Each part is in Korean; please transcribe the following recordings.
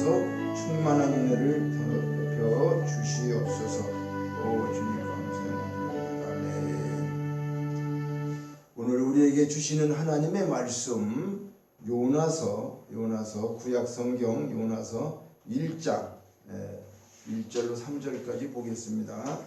충만한 은혜를 더럽혀 주시옵소서. 오 주님 감사합니다. 아멘. 오늘 우리에게 주시는 하나님의 말씀 요나서 구약성경 요나서 1장 1절로 3절까지 보겠습니다.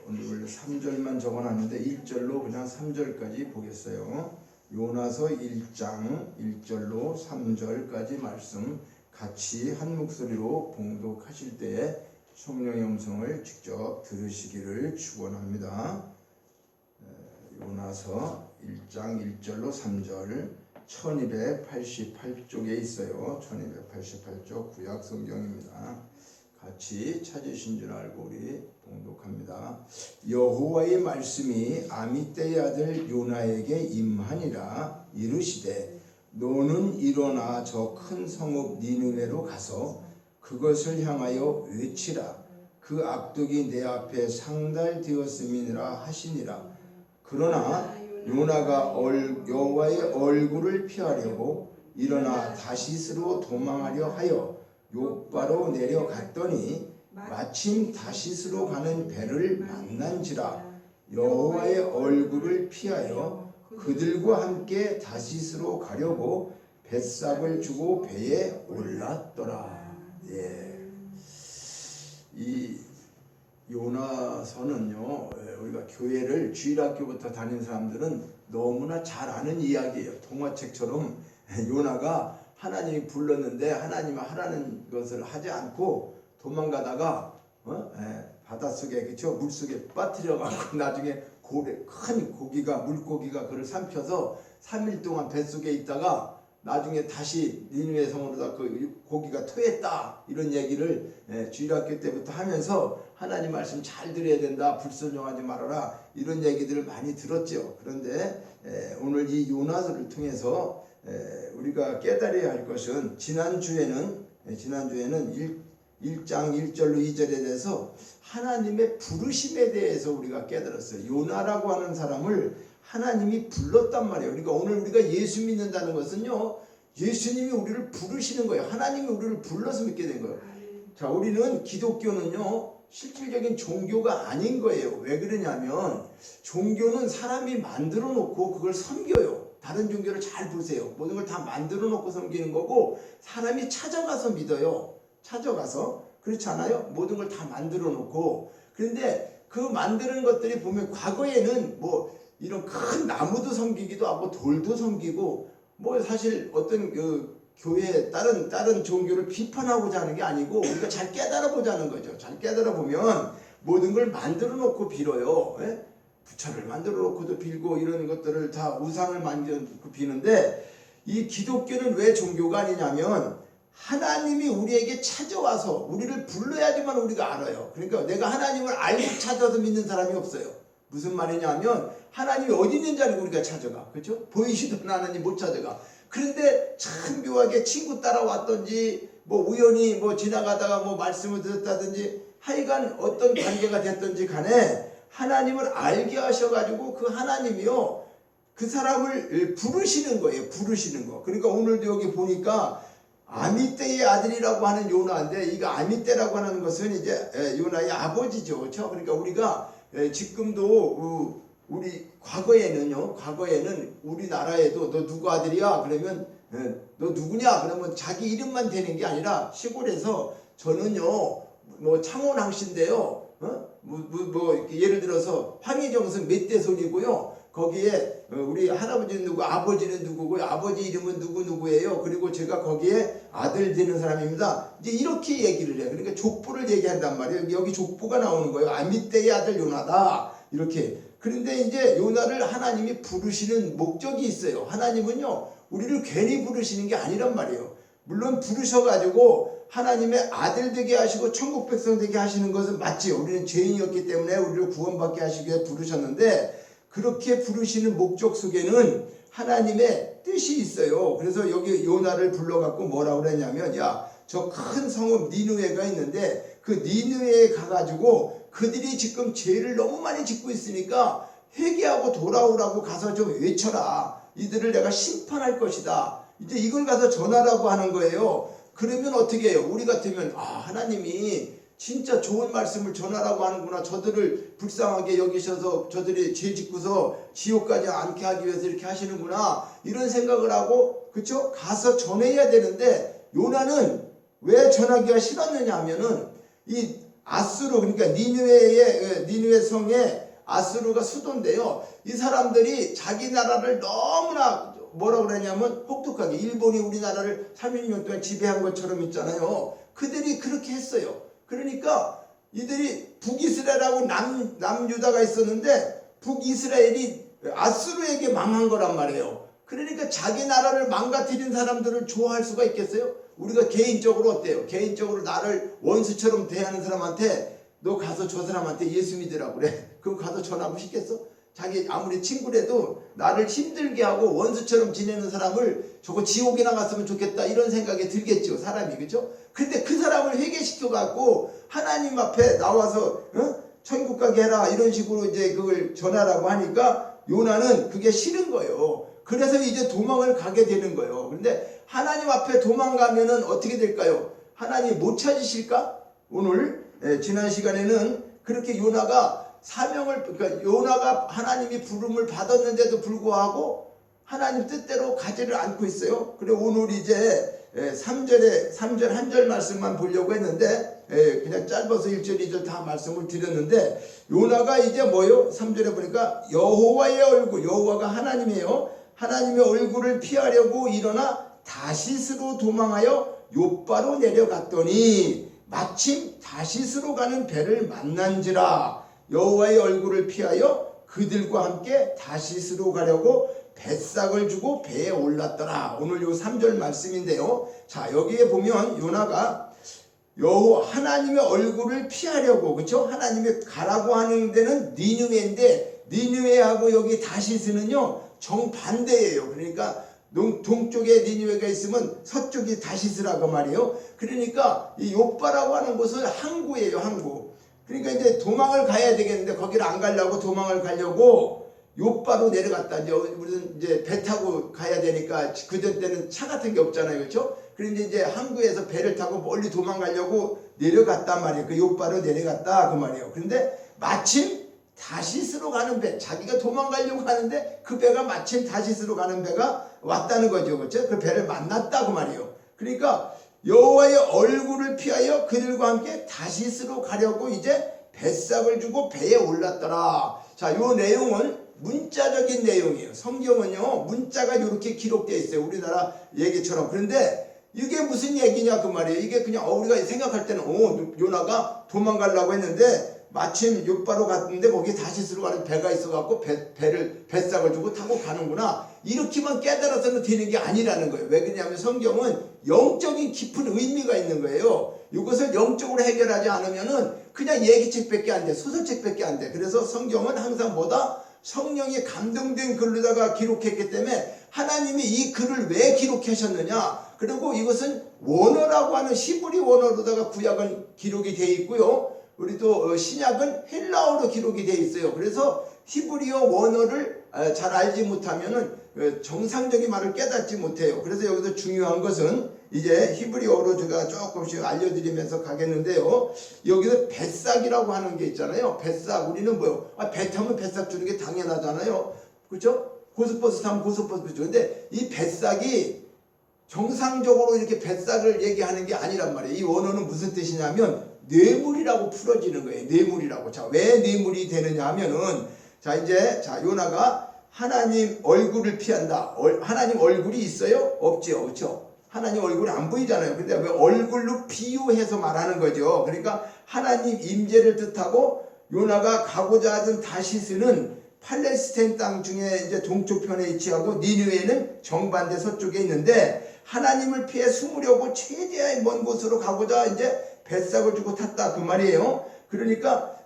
오늘 원래 3절만 적어놨는데 1절로 그냥 3절까지 보겠어요. 요나서 1장 1절로 3절까지 말씀 같이 한 목소리로 봉독하실 때에 성령의 음성을 직접 들으시기를 축원합니다. 요나서 1장 1절로 3절 1288쪽에 있어요. 1288쪽 구약 성경입니다. 같이 찾으신 줄 알고 우리 봉독합니다. 여호와의 말씀이 아미떼의 아들 요나에게 임하니라. 이르시되 너는 일어나 저 큰 성읍 니느웨로 가서 그것을 향하여 외치라. 그 악독이 내 앞에 상달되었음이니라 하시니라. 그러나 요나가 여호와의 얼굴을 피하려고 일어나 다시스로 도망하려 하여 욥바로 내려갔더니 마침 다시스로 가는 배를 만난지라. 여호와의 얼굴을 피하여 그들과 함께 다시스로 가려고 뱃삭을 주고 배에 올랐더라. 이 요나서는요, 우리가 교회를 주일학교부터 다닌 사람들은 너무나 잘 아는 이야기예요. 동화책처럼 요나가 하나님이 불렀는데 하나님이 하라는 것을 하지 않고 도망가다가 바닷속에 그쵸 물속에 빠뜨려 갖고 나중에 큰 고기가 물고기가 그를 삼켜서 3일 동안 뱃속에 있다가 나중에 다시 니느웨 성으로다 그 고기가 토했다 이런 얘기를 주일학교 때부터 하면서 하나님 말씀 잘 들어야 된다, 불순종하지 말아라 이런 얘기들을 많이 들었죠. 그런데 오늘 이 요나서를 통해서 우리가 깨달아야 할 것은 지난주에는 1장 1절로 2절에 대해서 하나님의 부르심에 대해서 우리가 깨달았어요. 요나라고 하는 사람을 하나님이 불렀단 말이에요. 그러니까 오늘 우리가 예수 믿는다는 것은요, 예수님이 우리를 부르시는 거예요. 하나님이 우리를 불러서 믿게 된 거예요. 자, 우리는 기독교는요 실질적인 종교가 아닌 거예요. 왜 그러냐면 종교는 사람이 만들어 놓고 그걸 섬겨요. 다른 종교를 잘 보세요. 모든 걸 다 만들어 놓고 섬기는 거고 사람이 찾아가서 믿어요. 찾아가서. 그렇지 않아요? 모든 걸 다 만들어 놓고. 그런데 그 만드는 것들이 보면 과거에는 뭐 이런 큰 나무도 섬기기도 하고 돌도 섬기고 뭐 사실 어떤 그 교회 다른 종교를 비판하고자 하는 게 아니고 우리가 잘 깨달아 보자는 거죠. 잘 깨달아 보면 모든 걸 만들어 놓고 빌어요. 부처를 만들어 놓고도 빌고 이런 것들을 다 우상을 만들어 놓고 비는데 이 기독교는 왜 종교가 아니냐면 하나님이 우리에게 찾아와서 우리를 불러야지만 우리가 알아요. 그러니까 내가 하나님을 알고 찾아서 믿는 사람이 없어요. 무슨 말이냐면 하나님이 어디 있는지 알고 우리가 찾아가. 그렇죠? 보이시던 하나님 못 찾아가. 그런데 참 묘하게 친구 따라왔던지 뭐 우연히 뭐 지나가다가 뭐 말씀을 들었다든지 하여간 어떤 관계가 됐던지 간에 하나님을 알게 하셔가지고 그 하나님이요 그 사람을 부르시는 거예요. 부르시는 거. 그러니까 오늘도 여기 보니까 아미떼의 아들이라고 하는 요나인데 이거 아미떼라고 하는 것은 이제 요나의 아버지죠. 그렇죠? 그러니까 우리가 지금도 우리 과거에는 우리나라에도 너 누구 아들이야? 그러면 너 누구냐? 그러면 자기 이름만 되는 게 아니라 시골에서 저는요 뭐 창원항씨인데요. 뭐 예를 들어서 황희정선 몇 대 손이고요. 거기에 우리 할아버지는 누구, 아버지는 누구고, 아버지 이름은 누구예요. 그리고 제가 거기에 아들 되는 사람입니다. 이제 이렇게 얘기를 해요. 그러니까 족보를 얘기한단 말이에요. 여기 족보가 나오는 거예요. 아미떼의 아들 요나다. 이렇게. 그런데 이제 요나를 하나님이 부르시는 목적이 있어요. 하나님은요, 우리를 괜히 부르시는 게 아니란 말이에요. 물론 부르셔가지고 하나님의 아들 되게 하시고 천국 백성 되게 하시는 것은 맞지요. 우리는 죄인이었기 때문에 우리를 구원받게 하시기 위해 부르셨는데 그렇게 부르시는 목적 속에는 하나님의 뜻이 있어요. 그래서 여기 요나를 불러갖고 뭐라고 그랬냐면 야, 저 큰 성읍 니느웨가 있는데 그 니느웨에 가가지고 그들이 지금 죄를 너무 많이 짓고 있으니까 회개하고 돌아오라고 가서 좀 외쳐라. 이들을 내가 심판할 것이다. 이제 이걸 가서 전하라고 하는 거예요. 그러면 어떻게 해요? 우리 같으면 하나님이 진짜 좋은 말씀을 전하라고 하는구나. 저들을 불쌍하게 여기셔서 저들이 죄 짓고서 지옥까지 않게 하기 위해서 이렇게 하시는구나. 이런 생각을 하고 그쵸? 가서 전해야 되는데 요나는 왜 전하기가 싫었느냐 하면은 이 아수르 그러니까 니느웨 성에 아수르가 수도인데요. 이 사람들이 자기 나라를 너무나 뭐라고 그러냐면 혹독하게 일본이 우리나라를 30년 동안 지배한 것처럼 있잖아요. 그들이 그렇게 했어요. 그러니까 이들이 북이스라엘하고 남유다가 있었는데 북이스라엘이 아수르에게 망한 거란 말이에요. 그러니까 자기 나라를 망가뜨린 사람들을 좋아할 수가 있겠어요? 우리가 개인적으로 어때요? 개인적으로 나를 원수처럼 대하는 사람한테 너 가서 저 사람한테 예수 믿으라고 그래. 그럼 가서 전하고 싶겠어? 자기 아무리 친구라도 나를 힘들게 하고 원수처럼 지내는 사람을 저거 지옥에 나갔으면 좋겠다 이런 생각이 들겠죠. 사람이 그죠? 근데 그 사람을 회개시켜 갖고 하나님 앞에 나와서 천국 가게 해라 이런 식으로 이제 그걸 전하라고 하니까 요나는 그게 싫은 거예요. 그래서 이제 도망을 가게 되는 거예요. 그런데 하나님 앞에 도망가면은 어떻게 될까요? 하나님 못 찾으실까? 오늘 지난 시간에는 그렇게 요나가 그러니까 요나가 하나님이 부름을 받았는데도 불구하고 하나님 뜻대로 가지를 않고 있어요. 그래 오늘 이제 3절 한 절 말씀만 보려고 했는데 그냥 짧아서 1절 2절 다 말씀을 드렸는데 요나가 이제 뭐요? 3절에 보니까 여호와의 얼굴, 여호와가 하나님이에요. 하나님의 얼굴을 피하려고 일어나 다시스로 도망하여 욥바로 내려갔더니 마침 다시스로 가는 배를 만난지라. 여호와의 얼굴을 피하여 그들과 함께 다시스로 가려고 뱃삭을 주고 배에 올랐더라. 오늘 요 3절 말씀인데요. 자, 여기에 보면 요나가 하나님의 얼굴을 피하려고, 그렇죠? 하나님이 가라고 하는 데는 니느웨인데 니느웨하고 여기 다시스는요 정반대예요. 그러니까 동쪽에 니느웨가 있으면 서쪽이 다시스라고 말이에요. 그러니까 이 욥바라고 하는 곳은 항구예요, 항구. 그러니까 이제 도망을 가야 되겠는데 거기를 안 가려고 도망을 가려고 욥바로 내려갔다. 이제 우리는 이제 배 타고 가야 되니까 그전 때는 차 같은 게 없잖아요, 그렇죠? 그런데 이제 항구에서 배를 타고 멀리 도망가려고 내려갔단 말이에요. 그 욥바로 내려갔다 그 말이에요. 그런데 마침 다시스로 가는 배, 자기가 도망가려고 하는데 그 배가 마침 다시스로 가는 배가 왔다는 거죠, 그렇죠? 그 배를 만났다 그 말이에요. 그러니까 여호와의 얼굴을 피하여 그들과 함께 다시스로 가려고 이제 뱃삭을 주고 배에 올랐더라. 자, 요 내용은 문자적인 내용이에요. 성경은요 문자가 이렇게 기록되어 있어요. 우리나라 얘기처럼. 그런데 이게 무슨 얘기냐 그 말이에요. 이게 그냥 우리가 생각할 때는 요나가 도망가려고 했는데 마침 욥바로 갔는데 거기 다시스로 가는 배가 있어갖고 뱃삭을 주고 타고 가는구나. 이렇게만 깨달아서는 되는 게 아니라는 거예요. 왜 그러냐면 성경은 영적인 깊은 의미가 있는 거예요. 이것을 영적으로 해결하지 않으면은 그냥 얘기책밖에 안 돼. 소설책밖에 안 돼. 그래서 성경은 항상 뭐다? 성령이 감동된 글로다가 기록했기 때문에 하나님이 이 글을 왜 기록하셨느냐? 그리고 이것은 원어라고 하는 히브리 원어로다가 구약은 기록이 되어 있고요. 우리 또 신약은 헬라어로 기록이 되어 있어요. 그래서 히브리어 원어를 잘 알지 못하면은 정상적인 말을 깨닫지 못해요. 그래서 여기서 중요한 것은 이제 히브리어로 제가 조금씩 알려드리면서 가겠는데요. 여기서 뱃삭이라고 하는 게 있잖아요. 뱃삭, 우리는 뭐요? 배 타면 뱃삭 주는 게 당연하잖아요. 그렇죠? 고속버스 타면 고속버스 주죠. 근데 이 뱃삭이 정상적으로 이렇게 뱃삭을 얘기하는 게 아니란 말이에요. 이 원어는 무슨 뜻이냐면 뇌물이라고 풀어지는 거예요. 뇌물이라고. 자, 왜 뇌물이 되느냐 하면은 자 요나가 하나님 얼굴을 피한다. 하나님 얼굴이 있어요? 없죠. 그렇죠? 하나님 얼굴이 안 보이잖아요. 근데 왜 얼굴로 비유해서 말하는 거죠. 그러니까 하나님 임재를 뜻하고 요나가 가고자 하던 다시스는 팔레스타인 땅 중에 이제 동쪽편에 위치하고 니느웨는 정반대 서쪽에 있는데 하나님을 피해 숨으려고 최대한 먼 곳으로 가고자 이제 뱃삭을 주고 탔다 그 말이에요. 그러니까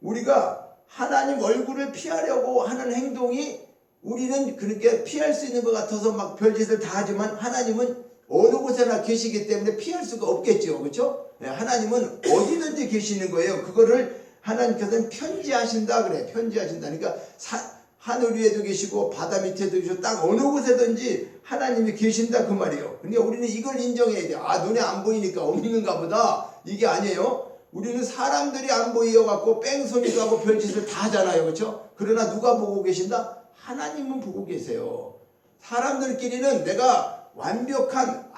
우리가 하나님 얼굴을 피하려고 하는 행동이 우리는 그렇게 피할 수 있는 것 같아서 막 별짓을 다 하지만 하나님은 어느 곳에나 계시기 때문에 피할 수가 없겠죠. 그렇죠? 하나님은 어디든지 계시는 거예요. 그거를 하나님께서는 편지하신다 그래. 편지하신다. 그러니까 하늘 위에도 계시고 바다 밑에도 계시고 딱 어느 곳에든지 하나님이 계신다 그 말이에요. 그러니까 우리는 이걸 인정해야 돼요. 아, 눈에 안 보이니까 없는가 보다. 이게 아니에요. 우리는 사람들이 안 보여 갖고 뺑소니도 하고 별짓을 다 하잖아요. 그렇죠? 그러나 누가 보고 계신다? 하나님은 보고 계세요. 사람들끼리는 내가 완벽한,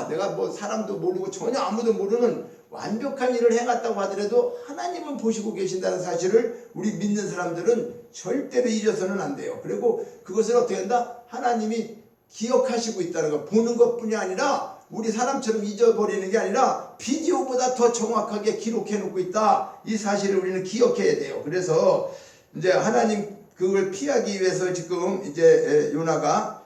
내가 뭐 사람도 모르고 전혀 아무도 모르는 완벽한 일을 해갔다고 하더라도 하나님은 보시고 계신다는 사실을 우리 믿는 사람들은 절대로 잊어서는 안 돼요. 그리고 그것을 어떻게 한다? 하나님이 기억하시고 있다는 거. 보는 것뿐이 아니라 우리 사람처럼 잊어버리는 게 아니라 비디오보다 더 정확하게 기록해 놓고 있다. 이 사실을 우리는 기억해야 돼요. 그래서 이제 하나님 그걸 피하기 위해서 지금 이제 요나가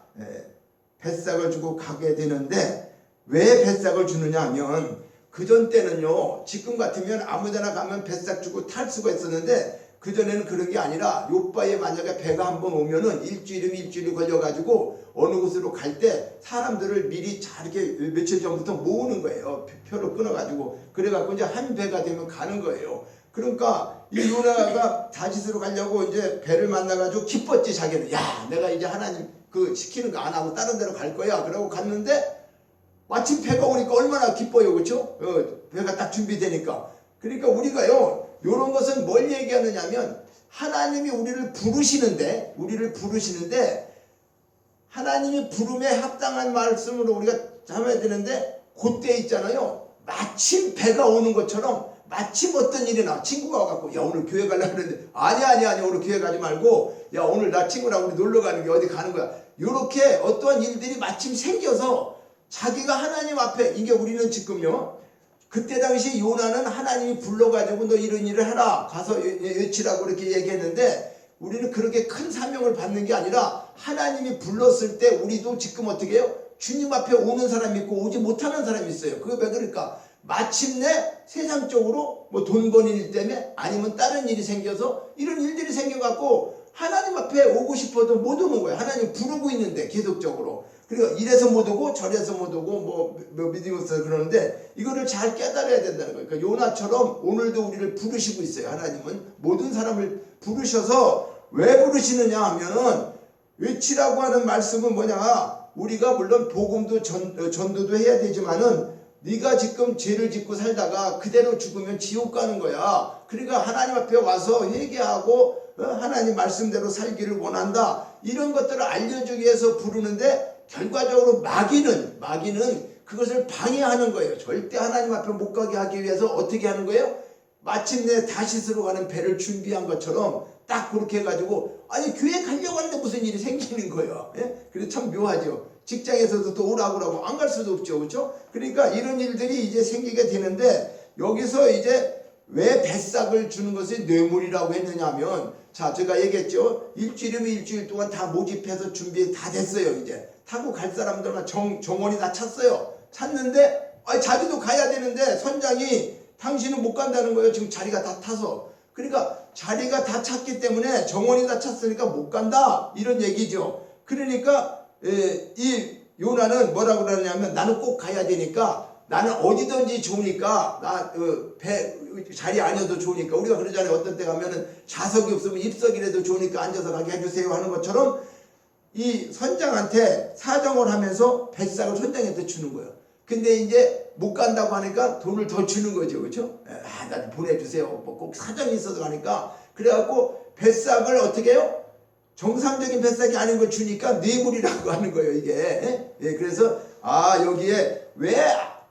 뱃삭을 주고 가게 되는데, 왜 뱃삭을 주느냐 하면 그전 때는요, 지금 같으면 아무데나 가면 뱃삭 주고 탈 수가 있었는데 그전에는 그런 게 아니라 요바에 만약에 배가 한번 오면은 일주일이 걸려가지고 어느 곳으로 갈 때 사람들을 미리 잘 이렇게 며칠 전부터 모으는 거예요. 표를 끊어가지고. 그래갖고 이제 한 배가 되면 가는 거예요. 그러니까 이 요나가 다시스로 가려고 이제 배를 만나가지고 기뻤지. 자기는 야, 내가 이제 하나님 그 시키는 거 안 하고 다른 데로 갈 거야. 그러고 갔는데 마침 배가 오니까 얼마나 기뻐요. 그렇죠? 배가 딱 준비되니까. 그러니까 우리가요, 요런 것은 뭘 얘기하느냐면 하나님이 우리를 부르시는데 하나님이 부름에 합당한 말씀으로 우리가 잡아야 되는데, 그때 있잖아요, 마침 배가 오는 것처럼 마침 어떤 일이 나. 친구가 와갖고 야, 오늘 교회 가려고 그랬는데 아니 오늘 교회 가지 말고 야, 오늘 나 친구랑 우리 놀러 가는 게 어디 가는 거야. 요렇게 어떠한 일들이 마침 생겨서 자기가 하나님 앞에, 이게 우리는 지금요, 그때 당시 요나는 하나님이 불러가지고 너 이런 일을 해라 가서 외치라고 이렇게 얘기했는데, 우리는 그렇게 큰 사명을 받는 게 아니라 하나님이 불렀을 때 우리도 지금 어떻게 해요? 주님 앞에 오는 사람이 있고 오지 못하는 사람이 있어요. 그게 왜 그러니까 마침내 세상적으로 뭐 돈 버는 일 때문에 아니면 다른 일이 생겨서 이런 일들이 생겨갖고 하나님 앞에 오고 싶어도 못 오는 거예요. 하나님 부르고 있는데 계속적으로. 그리고 이래서 못 오고 저래서 못 오고 뭐 믿으면서 그러는데 이거를 잘 깨달아야 된다는 거예요. 그러니까 요나처럼 오늘도 우리를 부르시고 있어요. 하나님은 모든 사람을 부르셔서 왜 부르시느냐 하면은, 외치라고 하는 말씀은 뭐냐, 우리가 물론 복음도 전도도 해야 되지만은 네가 지금 죄를 짓고 살다가 그대로 죽으면 지옥 가는 거야. 그러니까 하나님 앞에 와서 회개하고 하나님 말씀대로 살기를 원한다. 이런 것들을 알려주기 위해서 부르는데, 결과적으로 마귀는 그것을 방해하는 거예요. 절대 하나님 앞에 못 가게 하기 위해서 어떻게 하는 거예요? 마침내 다시스로 가는 배를 준비한 것처럼 딱 그렇게 해가지고, 아니 교회 가려고 하는데 무슨 일이 생기는 거예요. 예? 그래서 참 묘하죠. 직장에서도 또 오라고 하고 안 갈 수도 없죠. 그렇죠? 그러니까 이런 일들이 이제 생기게 되는데, 여기서 이제 왜 뱃삭을 주는 것이 뇌물이라고 했느냐면, 자, 제가 얘기했죠. 일주일이면 일주일 동안 다 모집해서 준비 다 됐어요. 이제 타고 갈 사람들만 정원이 다 찼어요. 찼는데 자기도 가야 되는데 선장이 당신은 못 간다는 거예요. 지금 자리가 다 타서. 그러니까 자리가 다 찼기 때문에 정원이 다 찼으니까 못 간다, 이런 얘기죠. 그러니까 이 요나는 뭐라고 그러냐면, 나는 꼭 가야 되니까, 나는 어디든지 좋으니까, 나 배 자리 아니어도 좋으니까, 우리가 그러잖아요. 어떤 때 가면은 좌석이 없으면 입석이라도 좋으니까 앉아서 가게 해주세요 하는 것처럼, 이 선장한테 사정을 하면서 뱃삭을 선장한테 주는 거예요. 근데 이제 못 간다고 하니까 돈을 더 주는 거죠. 그렇죠? 나 보내주세요. 뭐 꼭 사정이 있어서 가니까. 그래갖고 뱃삭을 어떻게 해요? 정상적인 뱃삭이 아닌 걸 주니까 뇌물이라고 하는 거예요, 이게. 그래서 여기에 왜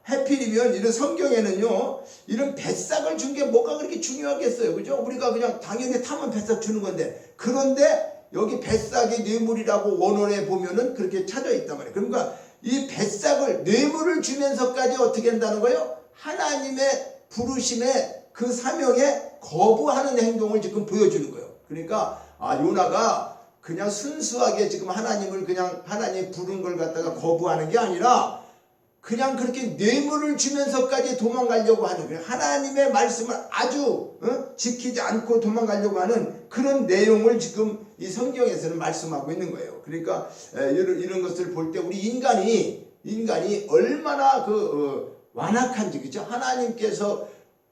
해필이면 이런 성경에는요, 이런 뱃삭을 준 게 뭐가 그렇게 중요하겠어요. 그죠? 우리가 그냥 당연히 타면 뱃삭 주는 건데, 그런데 여기 뱃삭이 뇌물이라고 원어에 보면은 그렇게 찾아 있단 말이에요. 그러니까 이 뱃삭을, 뇌물을 주면서까지 어떻게 한다는 거예요? 하나님의 부르심에, 그 사명에 거부하는 행동을 지금 보여주는 거예요. 그러니까 요나가 그냥 순수하게 지금 하나님을 그냥 하나님 부른 걸 갖다가 거부하는 게 아니라, 그냥 그렇게 뇌물을 주면서까지 도망가려고 하는, 하나님의 말씀을 아주 지키지 않고 도망가려고 하는 그런 내용을 지금 이 성경에서는 말씀하고 있는 거예요. 그러니까 이런 것을 볼 때 우리 인간이 얼마나 완악한지, 그죠? 하나님께서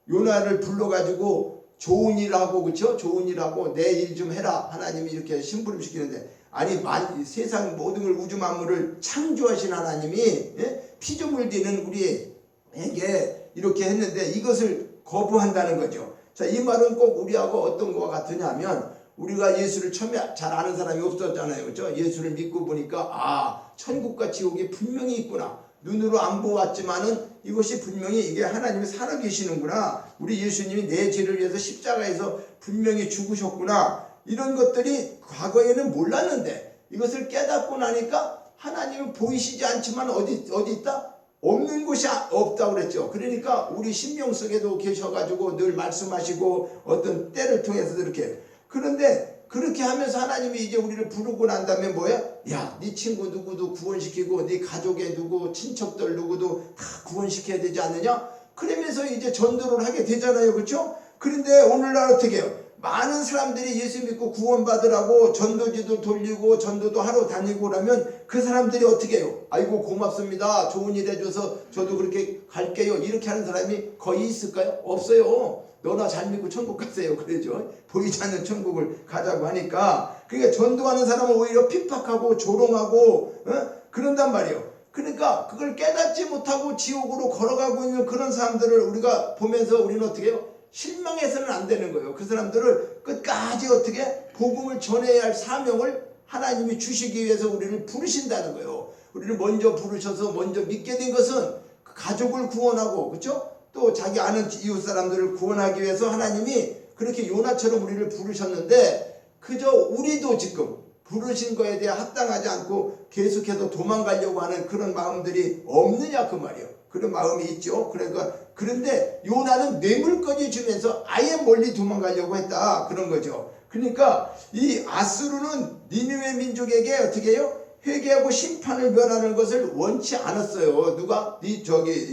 요나를 불러가지고 좋은 일하고 그렇죠? 좋은 일하고 내 일 좀 해라. 하나님이 이렇게 심부름 시키는데 아니 세상 모든 걸 우주 만물을 창조하신 하나님이 피조물 되는 우리에게 이렇게 했는데 이것을 거부한다는 거죠. 자, 이 말은 꼭 우리하고 어떤 거와 같으냐면 우리가 예수를 처음에 잘 아는 사람이 없었잖아요. 그렇죠? 예수를 믿고 보니까 천국과 지옥이 분명히 있구나. 눈으로 안 보았지만은 이것이 분명히 이게 하나님이 살아계시는구나. 우리 예수님이 내 죄를 위해서 십자가에서 분명히 죽으셨구나. 이런 것들이 과거에는 몰랐는데 이것을 깨닫고 나니까 하나님은 보이시지 않지만 어디 있다? 없는 곳이 없다고 그랬죠. 그러니까 우리 심령 속에도 계셔가지고 늘 말씀하시고 어떤 때를 통해서 이렇게. 그런데 그렇게 하면서 하나님이 이제 우리를 부르고 난 다음에 뭐야? 야, 네 친구 누구도 구원시키고 네 가족의 누구 친척들 누구도 다 구원시켜야 되지 않느냐? 그러면서 이제 전도를 하게 되잖아요. 그렇죠? 그런데 오늘날 어떻게 해요? 많은 사람들이 예수 믿고 구원받으라고 전도지도 돌리고 전도도 하러 다니고 그러면 그 사람들이 어떻게 해요? 아이고 고맙습니다. 좋은 일 해줘서 저도 그렇게 갈게요. 이렇게 하는 사람이 거의 있을까요? 없어요. 너나 잘 믿고 천국 가세요. 그러죠. 보이지 않는 천국을 가자고 하니까. 그러니까 전도하는 사람은 오히려 핍박하고 조롱하고 그런단 말이에요. 그러니까 그걸 깨닫지 못하고 지옥으로 걸어가고 있는 그런 사람들을 우리가 보면서 우리는 어떻게 해요? 실망해서는 안 되는 거예요. 그 사람들을 끝까지 어떻게 복음을 전해야 할 사명을 하나님이 주시기 위해서 우리를 부르신다는 거예요. 우리를 먼저 부르셔서 먼저 믿게 된 것은 그 가족을 구원하고 그렇죠? 또 자기 아는 이웃 사람들을 구원하기 위해서 하나님이 그렇게 요나처럼 우리를 부르셨는데 그저 우리도 지금 부르신 거에 대해 합당하지 않고 계속해서 도망가려고 하는 그런 마음들이 없느냐 그 말이에요. 그런 마음이 있죠. 그런데 요나는 뇌물까지 주면서 아예 멀리 도망가려고 했다. 그런 거죠. 그러니까 이 아수르는 니느웨 민족에게 어떻게 해요? 회개하고 심판을 면하는 것을 원치 않았어요. 누가?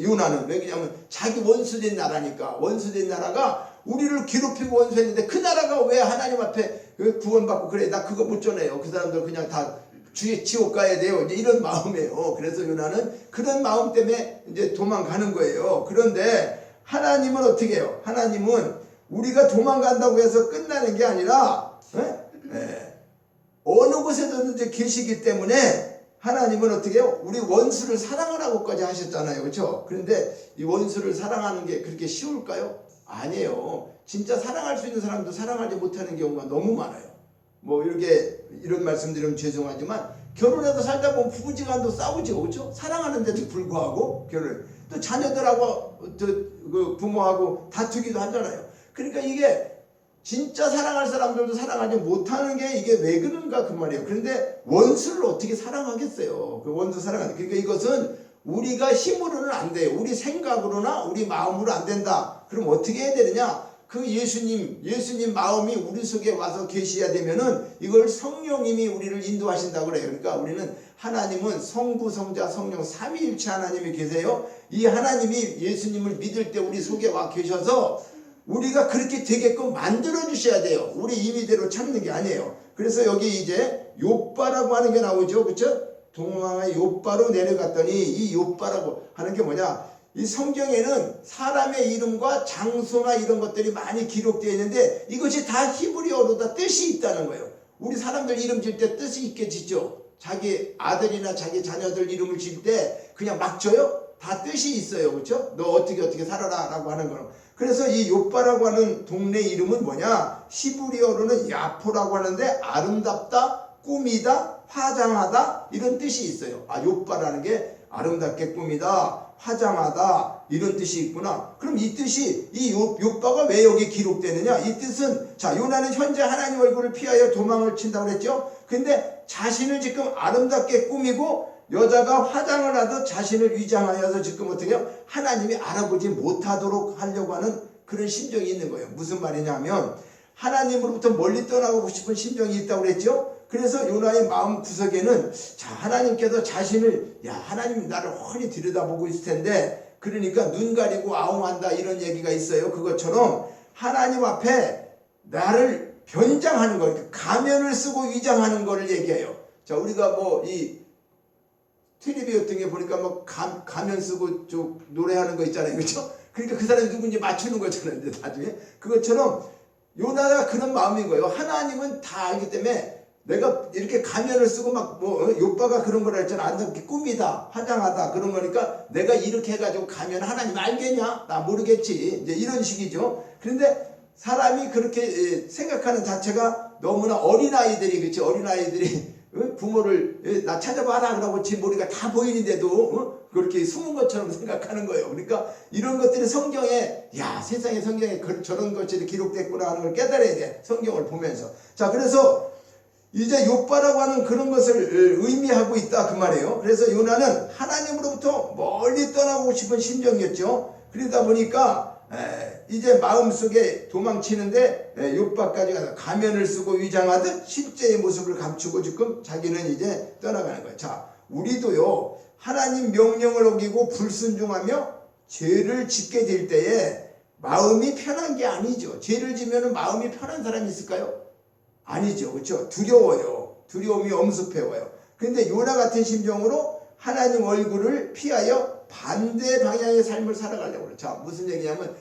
요나는. 왜냐하면 자기 원수된 나라니까. 원수된 나라가 우리를 괴롭히고 원수했는데 그 나라가 왜 하나님 앞에 구원받고 그래 나 그거 못 전해요. 그 사람들 그냥 다 지옥 가야 돼요. 이제 이런 마음이에요. 그래서 요나는 그런 마음 때문에 이제 도망가는 거예요. 그런데 하나님은 어떻게 해요? 하나님은 우리가 도망간다고 해서 끝나는 게 아니라 어느 곳에서든지 계시기 때문에 하나님은 어떻게 해요? 우리 원수를 사랑하라고까지 하셨잖아요. 그렇죠? 그런데 이 원수를 사랑하는 게 그렇게 쉬울까요? 아니에요. 진짜 사랑할 수 있는 사람도 사랑하지 못하는 경우가 너무 많아요. 뭐 이런 말씀드리면 죄송하지만 결혼해서 살다 보면 부부지간도 싸우죠. 그렇죠? 사랑하는데도 불구하고 또 자녀들하고 그 부모하고 다투기도 하잖아요. 그러니까 이게 진짜 사랑할 사람들도 사랑하지 못하는 게 이게 왜 그런가 그 말이에요. 그런데 원수를 어떻게 사랑하겠어요? 그 원수 사랑하는. 그러니까 이것은 우리가 힘으로는 안 돼요. 우리 생각으로나 우리 마음으로 안 된다. 그럼 어떻게 해야 되느냐? 그 예수님 마음이 우리 속에 와서 계셔야 되면은 이걸 성령님이 우리를 인도하신다고 그래요. 그러니까 우리는 하나님은 성부, 성자, 성령 삼위일체 하나님이 계세요. 이 하나님이 예수님을 믿을 때 우리 속에 와 계셔서 우리가 그렇게 되게끔 만들어 주셔야 돼요. 우리 임의대로 찾는 게 아니에요. 그래서 여기 이제 욥바라고 하는 게 나오죠. 그렇죠? 동방의 욥바로 내려갔더니 이 욥바라고 하는 게 뭐냐? 이 성경에는 사람의 이름과 장소나 이런 것들이 많이 기록되어 있는데 이것이 다 히브리어로 다 뜻이 있다는 거예요. 우리 사람들 이름 질 때 뜻이 있게 짓죠. 자기 아들이나 자기 자녀들 이름을 질 때 그냥 막 줘요? 다 뜻이 있어요. 그렇죠? 너 어떻게 살아라 라고 하는 거는. 그래서 이 욥바라고 하는 동네 이름은 뭐냐? 히브리어로는 야포라고 하는데 아름답다, 꾸미다, 화장하다 이런 뜻이 있어요. 욥바라는 게 아름답게 꾸미다, 화장하다 이런 뜻이 있구나. 그럼 이 뜻이 이 욥바가 왜 여기 기록되느냐? 이 뜻은 자 요나는 현재 하나님 얼굴을 피하여 도망을 친다고 그랬죠. 근데 자신을 지금 아름답게 꾸미고 여자가 화장을 하듯 자신을 위장하여서 지금 어떻게 해요? 하나님이 알아보지 못하도록 하려고 하는 그런 심정이 있는 거예요. 무슨 말이냐면 하나님으로부터 멀리 떠나고 싶은 심정이 있다고 그랬죠. 그래서 요나의 마음 구석에는 자 하나님께서 자신을 하나님 나를 훤히 들여다보고 있을 텐데 그러니까 눈 가리고 아웅한다 이런 얘기가 있어요. 그것처럼 하나님 앞에 나를 변장하는 거, 가면을 쓰고 위장하는 거를 얘기해요. 자 우리가 뭐 이 텔레비 같은 게 보니까 뭐 가면 쓰고 좀 노래하는 거 있잖아요. 그렇죠? 그러니까 그 사람이 누군지 맞추는 거잖아요. 이제 나중에 그것처럼 요나가 그런 마음인 거예요. 하나님은 다 알기 때문에 내가 이렇게 가면을 쓰고 막 요빠가 그런 거라 했잖아. 안타깝게 꿈이다, 화장하다 그런 거니까 내가 이렇게 해가지고 가면 하나님 알겠냐? 나 모르겠지. 이제 이런 식이죠. 그런데 사람이 그렇게 생각하는 자체가 너무나 어린아이들이, 그치? 어린아이들이 부모를 나 찾아봐라 그러고 지 머리가 다 보이는데도 그렇게 숨은 것처럼 생각하는 거예요. 그러니까 이런 것들이 성경에, 야, 세상에 성경에 저런 것들이 기록됐구나 하는 걸 깨달아야 돼. 성경을 보면서. 자, 그래서 이제 욥바라고 하는 그런 것을 의미하고 있다 그 말이에요. 그래서 요나는 하나님으로부터 멀리 떠나고 싶은 심정이었죠. 그러다 보니까 이제 마음속에 도망치는데 욥바까지 가서 가면을 쓰고 위장하듯 실제의 모습을 감추고 지금 자기는 이제 떠나가는 거예요. 자, 우리도요, 하나님 명령을 어기고 불순종하며 죄를 짓게 될 때에 마음이 편한 게 아니죠. 죄를 지면 마음이 편한 사람이 있을까요? 아니죠. 그렇죠? 두려워요. 두려움이 엄습해와요. 그런데 요나 같은 심정으로 하나님 얼굴을 피하여 반대 방향의 삶을 살아가려고 그래요. 자, 무슨 얘기냐면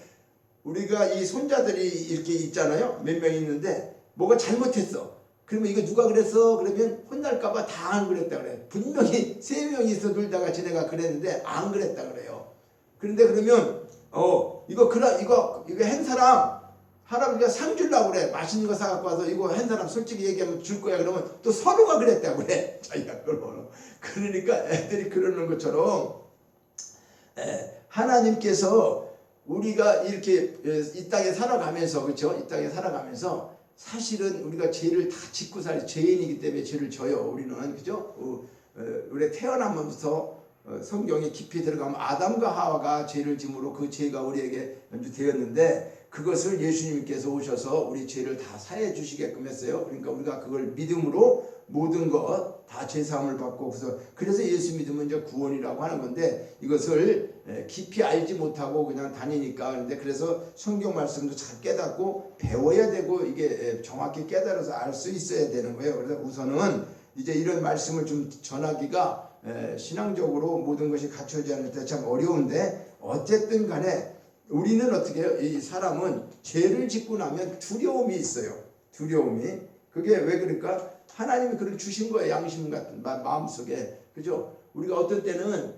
우리가 이 손자들이 이렇게 있잖아요. 몇 명 있는데 뭐가 잘못했어. 그러면 이거 누가 그랬어? 그러면 혼날까봐 다 안 그랬다 그래요. 분명히 3명이서 놀다가 지네가 그랬는데 안 그랬다 그래요. 그런데 그러면 이거 한 사람 할아버지가 상 주려고 그래. 맛있는 거 사갖고 와서 이거 한 사람 솔직히 얘기하면 줄 거야. 그러면 또 서로가 그랬다고 그래. 자기가 그러면. 그러니까 애들이 그러는 것처럼 하나님께서 우리가 이렇게 이 땅에 살아가면서, 그렇죠? 이 땅에 살아가면서 사실은 우리가 죄를 다 짓고 죄인이기 때문에 죄를 져요. 우리는, 그죠? 우리 태어나면서 성경에 깊이 들어가면 아담과 하와가 죄를 짐으로 그 죄가 우리에게 연주되었는데 그것을 예수님께서 오셔서 우리 죄를 다 사해 주시게끔 했어요. 그러니까 우리가 그걸 믿음으로 모든 것 다 죄사함을 받고 그래서 예수 믿으면 이제 구원이라고 하는 건데 이것을 깊이 알지 못하고 그냥 다니니까. 그런데 그래서 성경 말씀도 잘 깨닫고 배워야 되고 이게 정확히 깨달아서 알 수 있어야 되는 거예요. 그래서 우선은 이제 이런 말씀을 좀 전하기가 신앙적으로 모든 것이 갖춰지지 않을 때 참 어려운데 어쨌든 간에 우리는 어떻게 해요? 이 사람은 죄를 짓고 나면 두려움이 있어요. 두려움이. 그게 왜 그럴까? 하나님이 그걸 주신 거예요. 양심 같은 마음속에. 그죠? 우리가 어떤 때는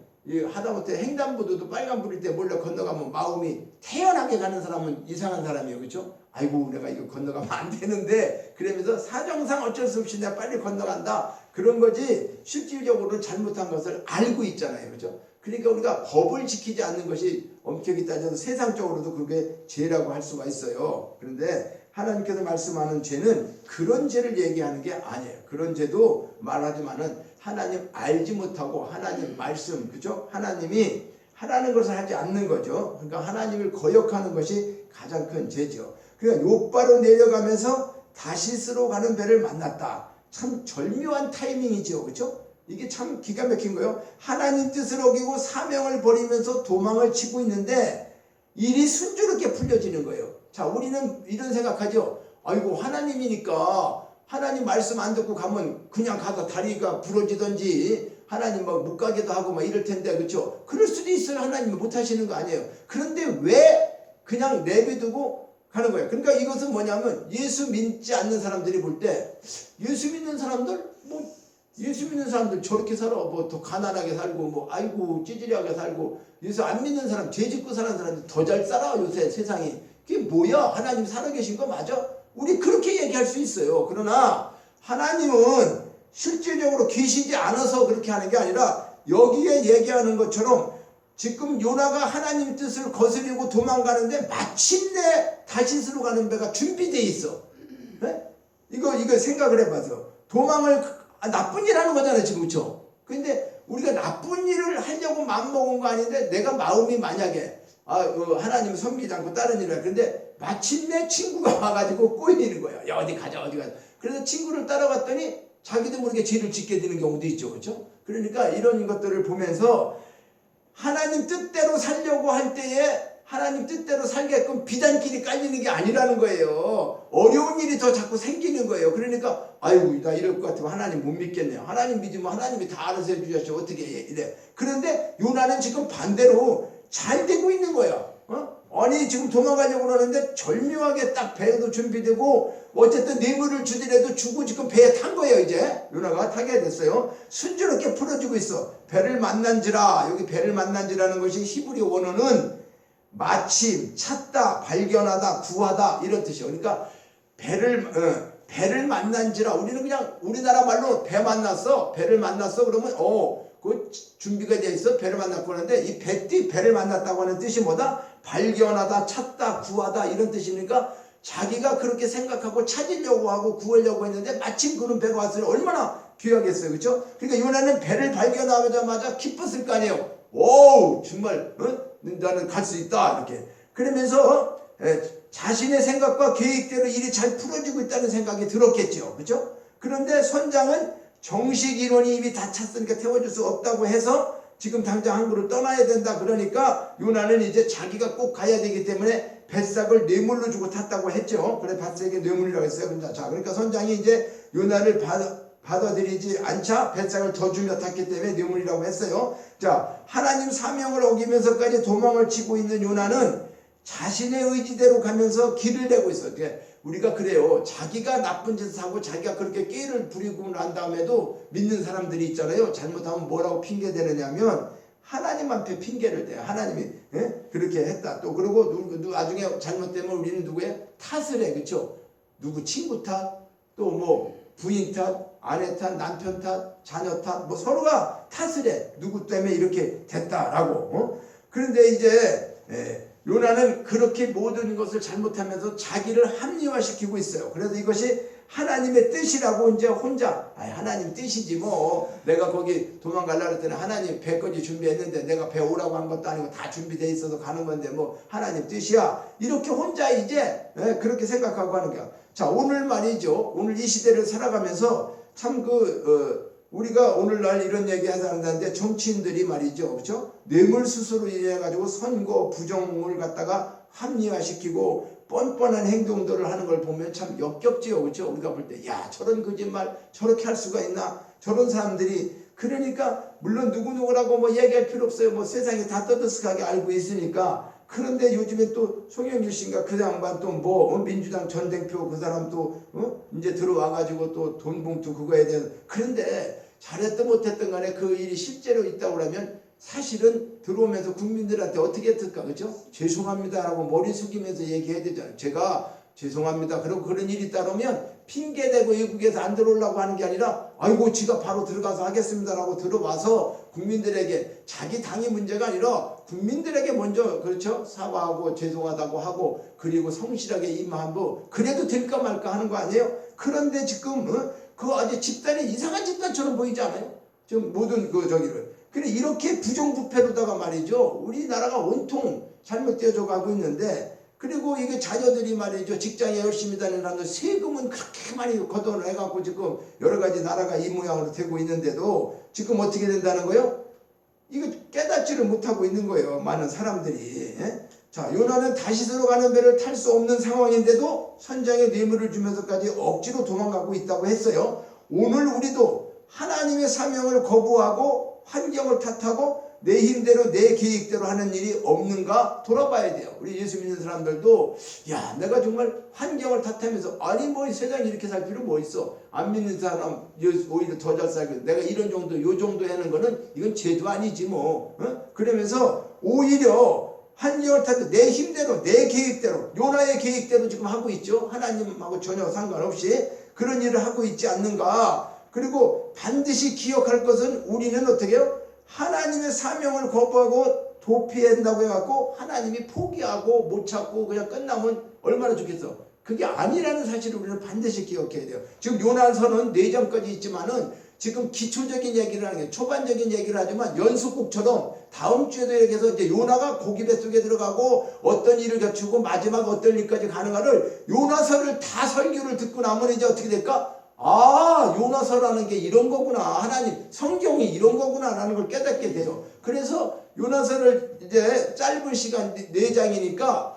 하다못해 횡단보도도 빨간불일 때 몰래 건너가면 마음이 태연하게 가는 사람은 이상한 사람이에요. 그죠? 아이고 내가 이거 건너가면 안 되는데 그러면서 사정상 어쩔 수 없이 내가 빨리 건너간다. 그런 거지 실질적으로 잘못한 것을 알고 있잖아요. 그죠? 그러니까 우리가 법을 지키지 않는 것이 엄격히 따져서 세상적으로도 그게 죄라고 할 수가 있어요. 그런데 하나님께서 말씀하는 죄는 그런 죄를 얘기하는 게 아니에요. 그런 죄도 말하지만은 하나님 알지 못하고 하나님 말씀, 그죠? 하나님이 하라는 것을 하지 않는 거죠. 그러니까 하나님을 거역하는 것이 가장 큰 죄죠. 그러니까 욥바로 내려가면서 다시스로 가는 배를 만났다. 참 절묘한 타이밍이죠. 그죠? 이게 참 기가 막힌 거예요. 하나님 뜻을 어기고 사명을 버리면서 도망을 치고 있는데 일이 순조롭게 풀려지는 거예요. 자, 우리는 이런 생각하죠. 아이고 하나님이니까 하나님 말씀 안 듣고 가면 그냥 가서 다리가 부러지든지 하나님 막 못 가게도 하고 막 이럴 텐데, 그렇죠? 그럴 수도 있어요. 하나님이 못 하시는 거 아니에요. 그런데 왜 그냥 내비두고 가는 거예요? 그러니까 이것은 뭐냐면 예수 믿지 않는 사람들이 볼 때 예수 믿는 사람들 예수 믿는 사람들 저렇게 살아 더 가난하게 살고 아이고 찌질하게 살고 예수 안 믿는 사람 죄 짓고 사는 사람들 더 잘 살아 요새 세상이. 그게 뭐야? 하나님 살아계신 거 맞아? 우리 그렇게 얘기할 수 있어요. 그러나 하나님은 실질적으로 계시지 않아서 그렇게 하는 게 아니라 여기에 얘기하는 것처럼 지금 요나가 하나님 뜻을 거스리고 도망가는데 마침내 다시스로 가는 배가 준비되어 있어. 네? 이거 생각을 해봐서 도망을 나쁜 일 하는 거잖아요 지금. 그렇죠? 근데 우리가 나쁜 일을 하려고 마음먹은 거 아닌데 내가 마음이 만약에 하나님 섬기지 않고 다른 일을 해. 근데 마침내 친구가 와가지고 꼬이는 거야. 야 어디 가자. 그래서 친구를 따라갔더니 자기도 모르게 죄를 짓게 되는 경우도 있죠. 그렇죠? 그러니까 이런 것들을 보면서 하나님 뜻대로 살려고 할 때에 하나님 뜻대로 살게끔 비단길이 깔리는 게 아니라는 거예요. 어려운 일이 더 자꾸 생기는 거예요. 그러니까 아이고 나 이럴 것 같으면 하나님 못 믿겠네요. 하나님 믿으면 하나님이 다 알아서 해주셨죠. 어떻게 해 이래. 그런데 요나는 지금 반대로 잘 되고 있는 거야. 아니 지금 도망가려고 그러는데 절묘하게 딱 배도 준비되고 어쨌든 뇌물을 주더라도 주고 지금 배에 탄 거예요. 이제 요나가 타게 됐어요. 순조롭게 풀어주고 있어. 배를 만난지라. 여기 배를 만난지라는 것이 히브리 원어는 마침, 찾다, 발견하다, 구하다 이런 뜻이에요. 그러니까 배를 만난지라. 우리는 그냥 우리나라 말로 배 만났어. 배를 만났어. 그러면 그 준비가 돼 있어. 배를 만났고 하는데 이 배를 만났다고 하는 뜻이 뭐다? 발견하다, 찾다, 구하다 이런 뜻이니까 자기가 그렇게 생각하고 찾으려고 하고 구하려고 했는데 마침 그런 배가 왔으니 얼마나 귀하겠어요. 그렇죠? 그러니까 요나는 배를 발견하자마자 기뻤을 거 아니에요. 오 정말 나는 갈 수 있다 이렇게. 그러면서 자신의 생각과 계획대로 일이 잘 풀어지고 있다는 생각이 들었겠죠. 그렇죠? 그런데 선장은 정식 인원이 이미 다 찼으니까 태워줄 수 없다고 해서 지금 당장 항구를 떠나야 된다 그러니까 요나는 이제 자기가 꼭 가야 되기 때문에 뱃삭을 뇌물로 주고 탔다고 했죠. 그래 뱃삭이 뇌물이라고 했어요. 자 그러니까 선장이 이제 요나를 받아들이지 않자 뱃삭을 더 주며 탔기 때문에 뇌물이라고 했어요. 자 하나님 사명을 어기면서까지 도망을 치고 있는 요나는 자신의 의지대로 가면서 길을 내고 있어요. 우리가 그래요. 자기가 나쁜 짓을 하고 자기가 그렇게 깨를 부리고 난 다음에도 믿는 사람들이 있잖아요. 잘못하면 뭐라고 핑계대느냐면 하나님 앞에 핑계를 대요. 하나님이 그렇게 했다. 또 그리고 나중에 잘못되면 우리는 누구의 탓을 해. 그렇죠? 누구 친구 탓, 또 뭐 부인 탓, 아내 탓, 남편 탓, 자녀 탓, 뭐 서로가 탓을 해. 누구 때문에 이렇게 됐다라고. 그런데 이제 요나는 그렇게 모든 것을 잘못하면서 자기를 합리화시키고 있어요. 그래서 이것이 하나님의 뜻이라고 이제 혼자 하나님 뜻이지 뭐 내가 거기 도망가려고 했더니 하나님 배까지 준비했는데 내가 배 오라고 한 것도 아니고 다 준비되어 있어서 가는 건데 뭐 하나님 뜻이야 이렇게 혼자 이제 그렇게 생각하고 하는 거야. 자 오늘 말이죠. 오늘 이 시대를 살아가면서 참 우리가 오늘날 이런 얘기 하는데 정치인들이 말이죠. 그렇죠? 뇌물수수로 인해 가지고 선거 부정을 갖다가 합리화시키고 뻔뻔한 행동들을 하는 걸 보면 참 역겹지요. 그렇죠? 우리가 볼 때 야 저런 거짓말 저렇게 할 수가 있나 저런 사람들이 그러니까 물론 누구누구라고 뭐 얘기할 필요 없어요. 뭐 세상이 다 떠들썩하게 알고 있으니까. 그런데 요즘에 또 송영길 씨인가 그 양반 또 뭐 민주당 전대표 그 사람 또 이제 들어와가지고 또 돈 봉투 그거에 대해서 그런데 잘했든 못했든 간에 그 일이 실제로 있다고 그러면 사실은 들어오면서 국민들한테 어떻게 했을까 그죠? 죄송합니다라고 머리 숙이면서 얘기해야 되잖아요. 제가 죄송합니다. 그리고 그런 일이 따르면 핑계대고 외국에서 안 들어오려고 하는 게 아니라 아이고 지가 바로 들어가서 하겠습니다라고 들어와서 국민들에게 자기 당이 문제가 아니라 국민들에게 먼저 그렇죠? 사과하고 죄송하다고 하고 그리고 성실하게 임하고 그래도 될까 말까 하는 거 아니에요? 그런데 지금 그 아주 집단이 이상한 집단처럼 보이지 않아요? 지금 모든 저기를. 그래 이렇게 부정부패로다가 말이죠. 우리나라가 온통 잘못되어져 가고 있는데 그리고 이게 자녀들이 말이죠. 직장에 열심히 다니는 사람들 세금은 그렇게 많이 걷어내 해갖고 지금 여러 가지 나라가 이 모양으로 되고 있는데도 지금 어떻게 된다는 거예요? 이거 깨닫지를 못하고 있는 거예요. 많은 사람들이. 자, 요나는 다시 들어가는 배를 탈 수 없는 상황인데도 선장에 뇌물을 주면서까지 억지로 도망가고 있다고 했어요. 오늘 우리도 하나님의 사명을 거부하고 환경을 탓하고 내 힘대로 내 계획대로 하는 일이 없는가 돌아봐야 돼요. 우리 예수 믿는 사람들도 야 내가 정말 환경을 탓하면서 아니 뭐 세상에 이렇게 살 필요 뭐 있어. 안 믿는 사람 오히려 더 잘 살고 내가 이런 정도 요 정도 하는 거는 이건 죄도 아니지 뭐. 그러면서 오히려 환경을 탓해 내 힘대로 내 계획대로 요나의 계획대로 지금 하고 있죠. 하나님하고 전혀 상관없이 그런 일을 하고 있지 않는가. 그리고 반드시 기억할 것은 우리는 어떻게 해요? 하나님의 사명을 거부하고 도피한다고 해갖고 하나님이 포기하고 못 찾고 그냥 끝나면 얼마나 좋겠어. 그게 아니라는 사실을 우리는 반드시 기억해야 돼요. 지금 요나서는 4장까지 있지만은 지금 기초적인 얘기를 하는 게 초반적인 얘기를 하지만 연속곡처럼 다음 주에도 이렇게 해서 이제 요나가 고기 뱃속에 들어가고 어떤 일을 갖추고 마지막 어떤 일까지 가능한를 요나서를 다 설교를 듣고 나면 이제 어떻게 될까? 아 요나서라는 게 이런 거구나. 하나님 성경이 이런 거구나 라는 걸 깨닫게 돼요. 그래서 요나서를 이제 짧은 시간 4장이니까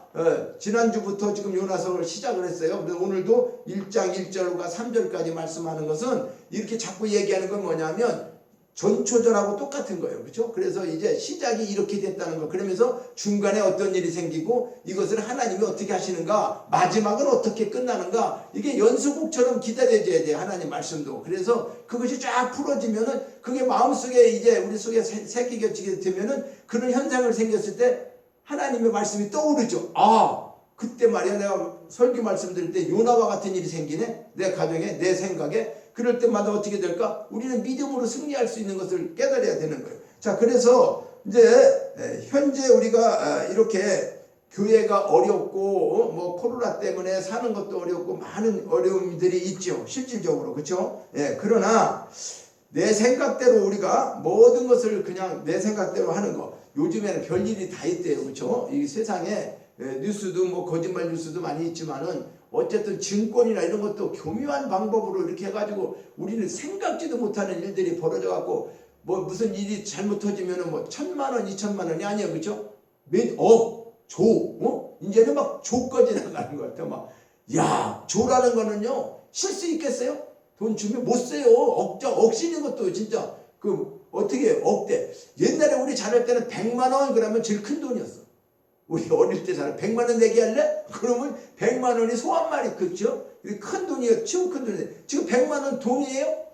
지난주부터 지금 요나서를 시작을 했어요. 그래서 오늘도 1장 1절과 3절까지 말씀하는 것은 이렇게 자꾸 얘기하는 건 뭐냐면 전초전하고 똑같은 거예요. 그렇죠? 그래서 이제 시작이 이렇게 됐다는 거. 그러면서 중간에 어떤 일이 생기고 이것을 하나님이 어떻게 하시는가, 마지막은 어떻게 끝나는가, 이게 연수곡처럼 기다려져야 돼요. 하나님 말씀도. 그래서 그것이 쫙 풀어지면은 그게 마음속에 이제 우리 속에 새끼 겹치게 되면은 그런 현상을 생겼을 때 하나님의 말씀이 떠오르죠. 아, 그때 말이야 내가 설교 말씀드릴 때 요나와 같은 일이 생기네. 내 가정에, 내 생각에. 그럴 때마다 어떻게 될까? 우리는 믿음으로 승리할 수 있는 것을 깨달아야 되는 거예요. 자, 그래서 이제 현재 우리가 이렇게 교회가 어렵고 뭐 코로나 때문에 사는 것도 어렵고 많은 어려움들이 있죠. 실질적으로. 그렇죠? 예, 그러나 내 생각대로 우리가 모든 것을 그냥 내 생각대로 하는 거. 요즘에는 별일이 다 있대요. 그렇죠? 이 세상에 뉴스도 뭐 거짓말 뉴스도 많이 있지만은 어쨌든 증권이나 이런 것도 교묘한 방법으로 이렇게 해가지고 우리는 생각지도 못하는 일들이 벌어져갖고 뭐 무슨 일이 잘못 터지면은 뭐 1,000만 원, 2,000만 원이 아니에요. 그죠? 몇 억, 조, 이제는 막 조까지 나가는 것 같아요. 막, 야, 조라는 거는요, 쓸 수 있겠어요? 돈 주면 못 써요. 억시는 것도 진짜, 어떻게 억대. 옛날에 우리 자랄 때는 100만 원 그러면 제일 큰 돈이었어. 우리 어릴 때 잘 100만 원 내기 할래? 그러면 100만 원이 소 한 마리 그죠? 큰 돈이에요. 지금 큰 돈이에요. 지금 100만 원 돈이에요?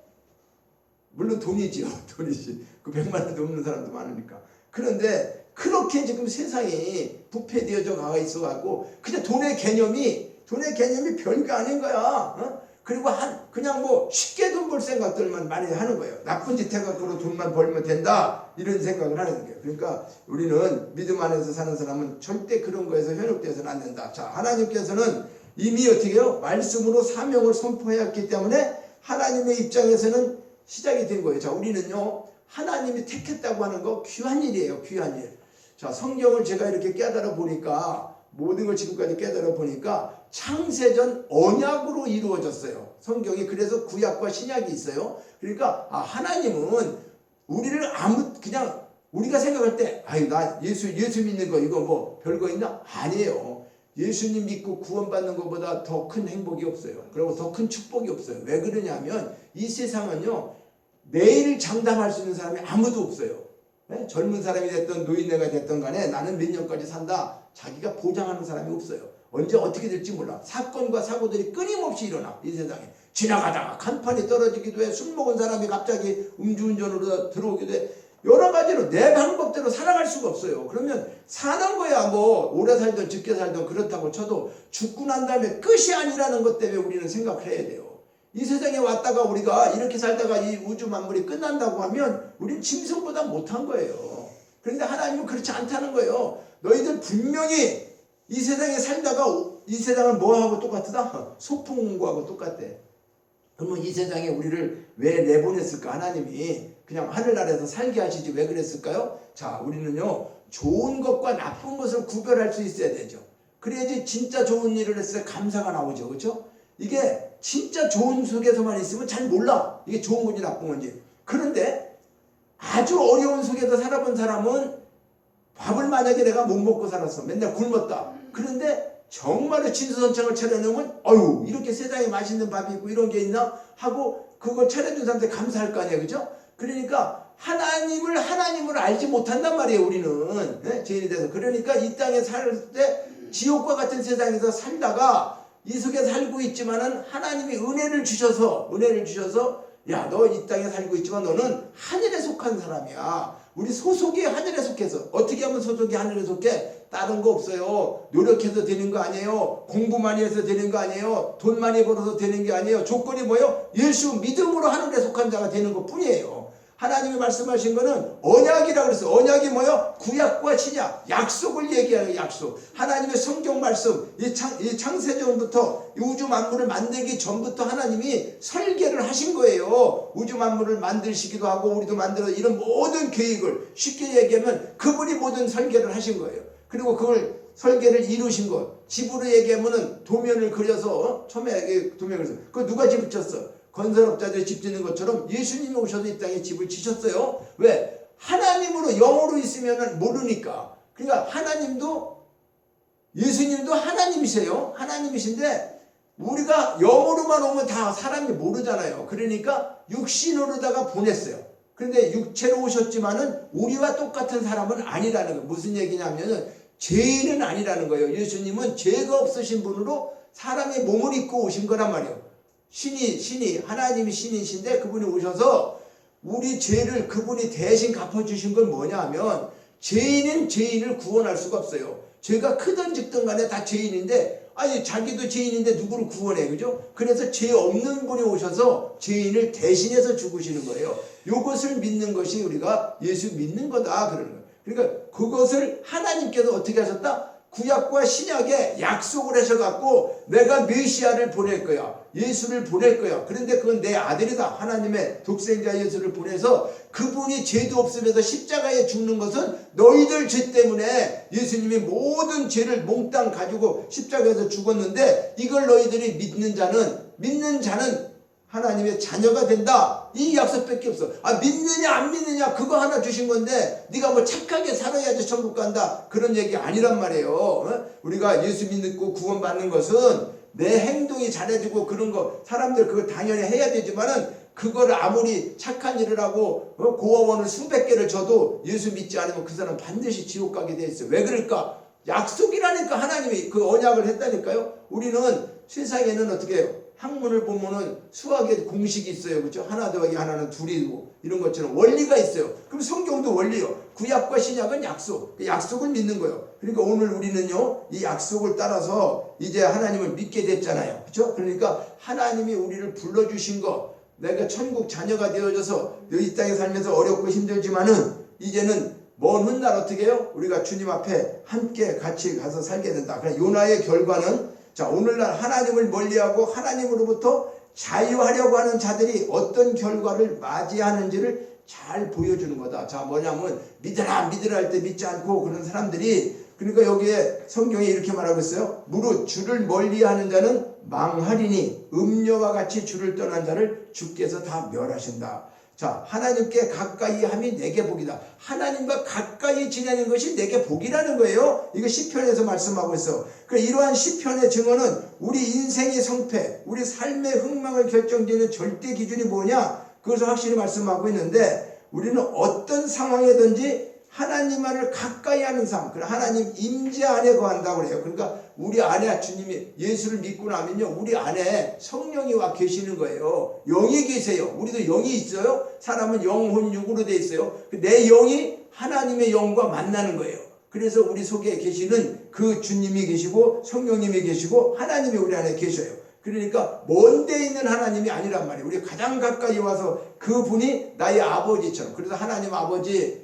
물론 돈이지요. 돈이지. 그 100만 원도 없는 사람도 많으니까. 그런데 그렇게 지금 세상이 부패되어져 가 있어갖고 그냥 돈의 개념이 별거 아닌 거야. 어? 그리고 그냥 뭐 쉽게 돈 벌 생각들만 많이 하는 거예요. 나쁜 짓 해갖고 돈만 벌면 된다. 이런 생각을 하는 거예요. 그러니까 우리는 믿음 안에서 사는 사람은 절대 그런 거에서 현혹되어서는 안 된다. 자, 하나님께서는 이미 어떻게 해요? 말씀으로 사명을 선포했기 때문에 하나님의 입장에서는 시작이 된 거예요. 자, 우리는요, 하나님이 택했다고 하는 거 귀한 일이에요. 귀한 일. 자, 성경을 제가 이렇게 깨달아 보니까 모든 걸 지금까지 깨달아 보니까 창세전 언약으로 이루어졌어요. 성경이. 그래서 구약과 신약이 있어요. 그러니까 하나님은 우리를 그냥 우리가 생각할 때 아유 나 예수 믿는 거 이거 뭐 별거 있나? 아니에요. 예수님 믿고 구원받는 것보다 더 큰 행복이 없어요. 그리고 더 큰 축복이 없어요. 왜 그러냐면 이 세상은요, 내일 장담할 수 있는 사람이 아무도 없어요. 네? 젊은 사람이 됐던 노인네가 됐던 간에 나는 몇 년까지 산다. 자기가 보장하는 사람이 없어요. 언제 어떻게 될지 몰라. 사건과 사고들이 끊임없이 일어나. 이 세상에. 지나가다가 간판이 떨어지기도 해. 술 먹은 사람이 갑자기 음주운전으로 들어오기도 해. 여러 가지로 내 방법대로 살아갈 수가 없어요. 그러면 사는 거야 뭐 오래 살든 적게 살든 그렇다고 쳐도 죽고 난 다음에 끝이 아니라는 것 때문에 우리는 생각을 해야 돼요. 이 세상에 왔다가 우리가 이렇게 살다가 이 우주 만물이 끝난다고 하면 우린 짐승보다 못한 거예요. 그런데 하나님은 그렇지 않다는 거예요. 너희들 분명히 이 세상에 살다가 이 세상은 뭐하고 똑같다? 소풍하고 똑같대. 그러면 이 세상에 우리를 왜 내보냈을까? 하나님이 그냥 하늘나라에서 살게 하시지 왜 그랬을까요? 자, 우리는요, 좋은 것과 나쁜 것을 구별할 수 있어야 되죠. 그래야지 진짜 좋은 일을 했을 때 감사가 나오죠. 그렇죠? 이게 진짜 좋은 속에서만 있으면 잘 몰라. 이게 좋은 건지 나쁜 건지. 그런데 아주 어려운 속에서 살아본 사람은 밥을 만약에 내가 못 먹고 살았어. 맨날 굶었다. 그런데 정말로 진수성찬을 차려놓으면 어휴 이렇게 세상에 맛있는 밥이 있고 이런 게 있나 하고 그걸 차려준 사람한테 감사할 거 아니에요. 그죠? 그러니까 하나님을 알지 못한단 말이에요. 우리는. 네? 죄인이 돼서. 그러니까 이 땅에 살 때 지옥과 같은 세상에서 살다가 이 속에 살고 있지만은 하나님이 은혜를 주셔서 야, 너 이 땅에 살고 있지만 너는 하늘에 속한 사람이야. 우리 소속이 하늘에 속해서. 어떻게 하면 소속이 하늘에 속해? 다른 거 없어요. 노력해서 되는 거 아니에요. 공부 많이 해서 되는 거 아니에요. 돈 많이 벌어서 되는 게 아니에요. 조건이 뭐예요? 예수 믿음으로 하늘에 속한 자가 되는 것 뿐이에요. 하나님이 말씀하신 거는 언약이라고 그랬어요. 언약이 뭐예요? 구약과 신약, 약속을 얘기하는 약속. 하나님의 성경 말씀, 이 창세전부터 이 우주 만물을 만들기 전부터 하나님이 설계를 하신 거예요. 우주 만물을 만드시기도 하고 우리도 만들어 이런 모든 계획을 쉽게 얘기하면 그분이 모든 설계를 하신 거예요. 그리고 그걸 설계를 이루신 것. 집으로 얘기하면은 도면을 그려서 처음에 도면을 그려서 그거 누가 집을 쳤어? 건설업자들이 집 짓는 것처럼 예수님이 오셔서 이 땅에 집을 지셨어요. 왜? 하나님으로 영으로 있으면 모르니까. 그러니까 예수님도 하나님이세요. 하나님이신데 우리가 영으로만 오면 다 사람이 모르잖아요. 그러니까 육신으로다가 보냈어요. 그런데 육체로 오셨지만은 우리와 똑같은 사람은 아니라는 거예요. 무슨 얘기냐면은 죄인은 아니라는 거예요. 예수님은 죄가 없으신 분으로 사람의 몸을 입고 오신 거란 말이에요. 하나님이 신이신데 그분이 오셔서 우리 죄를 그분이 대신 갚아주신 건 뭐냐 하면 죄인은 죄인을 구원할 수가 없어요. 죄가 크든 적든 간에 다 죄인인데 아니 자기도 죄인인데 누구를 구원해, 그죠? 그래서 죄 없는 분이 오셔서 죄인을 대신해서 죽으시는 거예요. 이것을 믿는 것이 우리가 예수 믿는 거다 그러는 거예요. 그러니까 그것을 하나님께서 어떻게 하셨다? 구약과 신약에 약속을 하셔갖고 내가 메시아를 보낼 거야. 예수를 보낼 거야. 그런데 그건 내 아들이다. 하나님의 독생자 예수를 보내서 그분이 죄도 없으면서 십자가에 죽는 것은 너희들 죄 때문에 예수님이 모든 죄를 몽땅 가지고 십자가에서 죽었는데 이걸 너희들이 믿는 자는 하나님의 자녀가 된다. 이 약속밖에 없어. 믿느냐 안 믿느냐 그거 하나 주신 건데 네가 뭐 착하게 살아야지 천국 간다 그런 얘기 아니란 말이에요. 우리가 예수 믿고 구원받는 것은 내 행동이 잘해지고 그런 거 사람들 그거 당연히 해야 되지만은 그거를 아무리 착한 일을 하고 고아원을 수백 개를 줘도 예수 믿지 않으면 그 사람 반드시 지옥 가게 돼 있어요. 왜 그럴까? 약속이라니까. 하나님이 그 언약을 했다니까요. 우리는 세상에는 어떻게 해요? 학문을 보면은 수학의 공식이 있어요. 그렇죠? 하나 더하기 하나는 둘이고 이런 것처럼 원리가 있어요. 그럼 성경도 원리요. 구약과 신약은 약속. 그 약속을 믿는 거예요. 그러니까 오늘 우리는요, 이 약속을 따라서 이제 하나님을 믿게 됐잖아요. 그렇죠? 그러니까 하나님이 우리를 불러주신 거, 내가 천국 자녀가 되어져서 이 땅에 살면서 어렵고 힘들지만은 이제는 먼 훗날 어떻게 해요? 우리가 주님 앞에 함께 같이 가서 살게 된다. 그러니까 요나의 결과는 자, 오늘날 하나님을 멀리하고 하나님으로부터 자유하려고 하는 자들이 어떤 결과를 맞이하는지를 잘 보여주는 거다. 자, 뭐냐면 믿으라 할 때 믿지 않고 그런 사람들이, 그러니까 여기에 성경에 이렇게 말하고 있어요. 무릇 주를 멀리하는 자는 망하리니 음녀와 같이 주를 떠난 자를 주께서 다 멸하신다. 자, 하나님께 가까이 함이 내게 복이다. 하나님과 가까이 지내는 것이 내게 복이라는 거예요. 이거 시편에서 말씀하고 있어. 이러한 시편의 증언은 우리 인생의 성패, 우리 삶의 흥망을 결정짓는 절대 기준이 뭐냐? 그것을 확실히 말씀하고 있는데, 우리는 어떤 상황이든지 하나님만을 가까이 하는 삶, 하나님 임재 안에 거한다고 그래요. 그러니까 우리 안에 주님이 예수를 믿고 나면요, 우리 안에 성령이 와 계시는 거예요. 영이 계세요. 우리도 영이 있어요. 사람은 영혼 육으로 돼 있어요. 내 영이 하나님의 영과 만나는 거예요. 그래서 우리 속에 계시는 그 주님이 계시고 성령님이 계시고 하나님이 우리 안에 계셔요. 그러니까 먼 데 있는 하나님이 아니란 말이에요. 우리 가장 가까이 와서 그분이 나의 아버지처럼, 그래서 하나님 아버지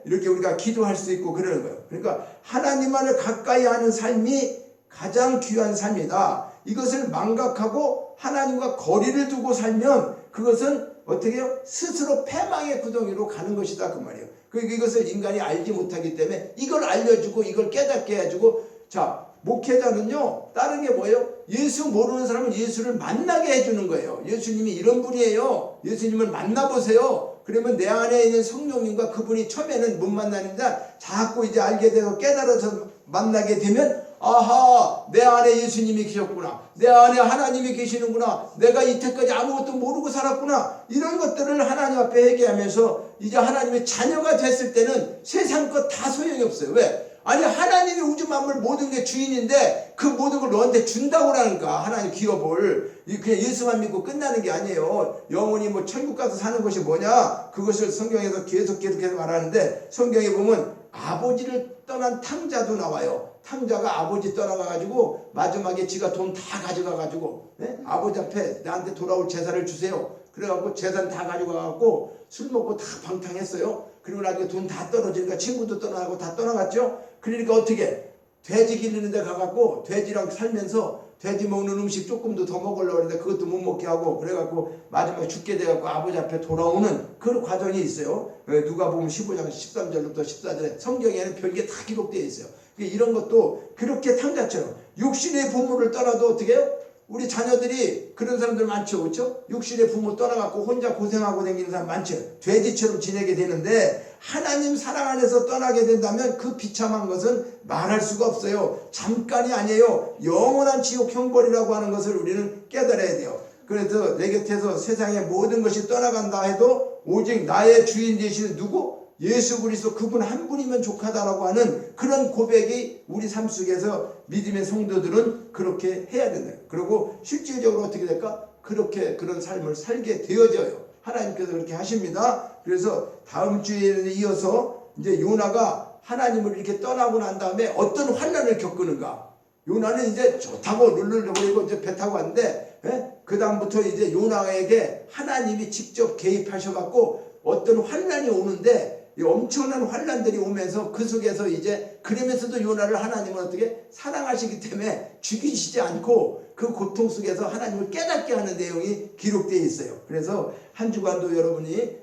이렇게 우리가 기도할 수 있고 그러는 거예요. 그러니까 하나님만을 가까이 하는 삶이 가장 귀한 삶이다. 이것을 망각하고 하나님과 거리를 두고 살면 그것은 어떻게 해요? 스스로 패망의 구덩이로 가는 것이다 그 말이에요. 그러니까 이것을 인간이 알지 못하기 때문에 이걸 알려주고 이걸 깨닫게 해주고, 자, 목회자는요 다른 게 뭐예요? 예수 모르는 사람은 예수를 만나게 해주는 거예요. 예수님이 이런 분이에요. 예수님을 만나보세요. 그러면 내 안에 있는 성령님과 그분이 처음에는 못 만나는데 자꾸 이제 알게 되고 깨달아서 만나게 되면, 아하, 내 안에 예수님이 계셨구나, 내 안에 하나님이 계시는구나, 내가 이때까지 아무것도 모르고 살았구나, 이런 것들을 하나님 앞에 회개하면서 이제 하나님의 자녀가 됐을 때는 세상 것 다 소용이 없어요. 왜? 아니, 하나님이 우주 만물 모든 게 주인인데 그 모든 걸 너한테 준다고 하니까, 하나님 기업을 그냥 예수만 믿고 끝나는 게 아니에요. 영원히 뭐 천국 가서 사는 것이 뭐냐, 그것을 성경에서 계속해서 말하는데, 성경에 보면 아버지를 떠난 탕자도 나와요. 탕자가 아버지 떠나가가지고 마지막에 지가 돈 다 가져가가지고 아버지 앞에 나한테 돌아올 재산을 주세요. 그래갖고 재산 다 가져가갖고 술 먹고 다 방탕했어요. 그리고 나중에 돈 다 떨어지니까 친구도 떠나고 다 떠나갔죠. 그러니까 어떻게 돼지 기르는 데 가갖고 돼지랑 살면서 돼지 먹는 음식 조금도 더 먹으려고 하는데 그것도 못 먹게 하고, 그래갖고 마지막에 죽게 돼갖고 아버지 앞에 돌아오는 그런 과정이 있어요. 누가 보면 15장 13절부터 14절에 성경에는 별게 다 기록되어 있어요. 이런 것도 그렇게 탕자처럼 육신의 부모를 떠나도 어떻게 해요? 우리 자녀들이 그런 사람들 많죠. 그렇죠? 육신의 부모 떠나갖고 혼자 고생하고 다니는 사람 많죠. 돼지처럼 지내게 되는데 하나님 사랑 안에서 떠나게 된다면 그 비참한 것은 말할 수가 없어요. 잠깐이 아니에요. 영원한 지옥 형벌이라고 하는 것을 우리는 깨달아야 돼요. 그래서 내 곁에서 세상의 모든 것이 떠나간다 해도 오직 나의 주인 되시는 누구? 예수 그리스도 그분 한 분이면 족하다라고 하는 그런 고백이 우리 삶 속에서 믿음의 성도들은 그렇게 해야 된다. 그리고 실질적으로 어떻게 될까? 그렇게 그런 삶을 살게 되어져요. 하나님께서 그렇게 하십니다. 그래서 다음 주에 이어서 이제 요나가 하나님을 이렇게 떠나고 난 다음에 어떤 환난을 겪는가? 요나는 이제 좋다고 룰루거리고 이제 배 타고 왔는데, 그 다음부터 이제 요나에게 하나님이 직접 개입하셔갖고 어떤 환난이 오는데, 이 엄청난 환난들이 오면서 그 속에서 이제 그러면서도 요나를 하나님은 어떻게 사랑하시기 때문에 죽이시지 않고 그 고통 속에서 하나님을 깨닫게 하는 내용이 기록되어 있어요. 그래서 한 주간도 여러분이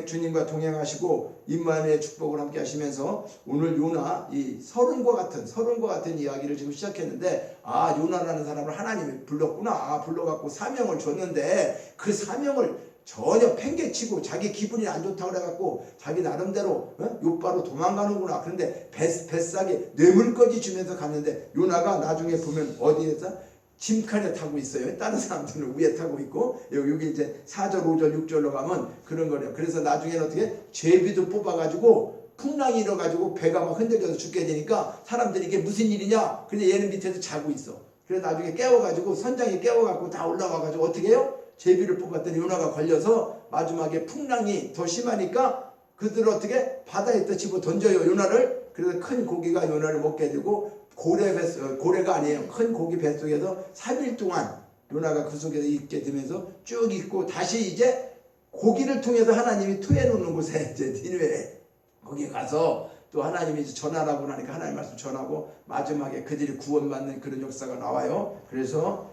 주님과 동행하시고 임마누엘의 축복을 함께 하시면서 오늘 요나 이 서론과 같은 이야기를 지금 시작했는데, 아, 요나라는 사람을 하나님이 불렀구나. 불러갖고 사명을 줬는데 그 사명을 전혀 팽개치고 자기 기분이 안 좋다고 그래갖고 자기 나름대로 요바로 도망가는구나. 그런데 뱃삭에 뇌물까지 주면서 갔는데 요나가 나중에 보면 어디에서 짐칸에 타고 있어요. 다른 사람들은 위에 타고 있고 여기 이제 4절 5절 6절로 가면 그런 거래요. 그래서 나중에는 어떻게 제비도 뽑아가지고 풍랑이 일어가지고 배가 막 흔들려서 죽게 되니까 사람들이 이게 무슨 일이냐. 근데 얘는 밑에서 자고 있어. 그래서 나중에 깨워가지고 선장이 깨워갖고 다 올라와가지고 어떻게 해요? 제비를 뽑았더니 요나가 걸려서 마지막에 풍랑이 더 심하니까 그들을 어떻게 바다에다 집어 던져요, 요나를. 그래서 큰 고기가 요나를 먹게 되고 고래가 아니에요. 큰 고기 뱃속에서 3일 동안 요나가 그 속에서 있게 되면서 쭉 있고 다시 이제 고기를 통해서 하나님이 투해 놓는 곳에 이제 니느웨 거기 가서 또 하나님이 이제 전하라고 하니까 하나님 말씀 전하고 마지막에 그들이 구원받는 그런 역사가 나와요. 그래서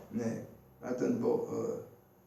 하여튼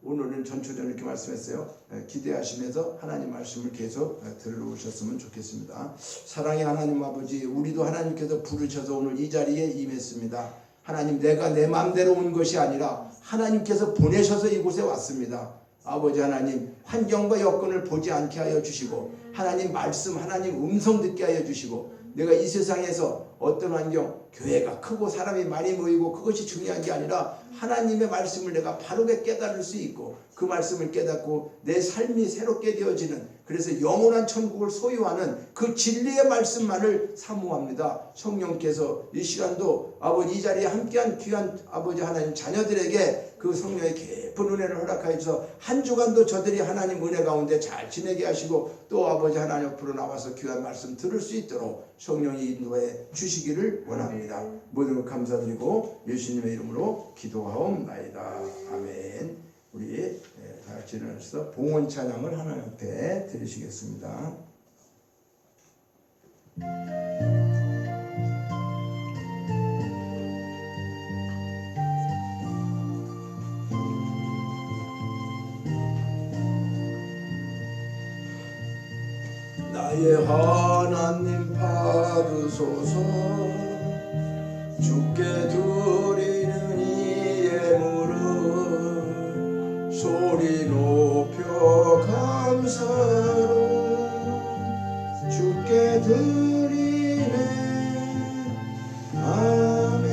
오늘은 전초전 이렇게 말씀했어요. 기대하시면서 하나님 말씀을 계속 들어오셨으면 좋겠습니다. 사랑의 하나님 아버지, 우리도 하나님께서 부르셔서 오늘 이 자리에 임했습니다. 하나님, 내가 내 마음대로 온 것이 아니라 하나님께서 보내셔서 이곳에 왔습니다. 아버지 하나님, 환경과 여건을 보지 않게 하여 주시고 하나님 말씀, 하나님 음성 듣게 하여 주시고 내가 이 세상에서 어떤 환경, 교회가 크고 사람이 많이 모이고 그것이 중요한 게 아니라 하나님의 말씀을 내가 바르게 깨달을 수 있고 그 말씀을 깨닫고 내 삶이 새롭게 되어지는, 그래서 영원한 천국을 소유하는 그 진리의 말씀만을 사모합니다. 성령께서 이 시간도 아버지 이 자리에 함께한 귀한 아버지 하나님 자녀들에게 그 성령의 깊은 은혜를 허락하여 주셔서 한 주간도 저들이 하나님 은혜 가운데 잘 지내게 하시고 또 아버지 하나님 옆으로 나와서 귀한 말씀 들을 수 있도록 성령이 인도해 주시기를 원합니다. 모든 것 감사드리고 예수님의 이름으로 기도하옵나이다. 아멘. 우리 다 같이 일어나서 봉헌 찬양을 하나님 앞에 드리시겠습니다. 나의 하나님 받으소서, 주께 드리는 이 예물을 소리 높여 감사로 주께 드리네. 아멘.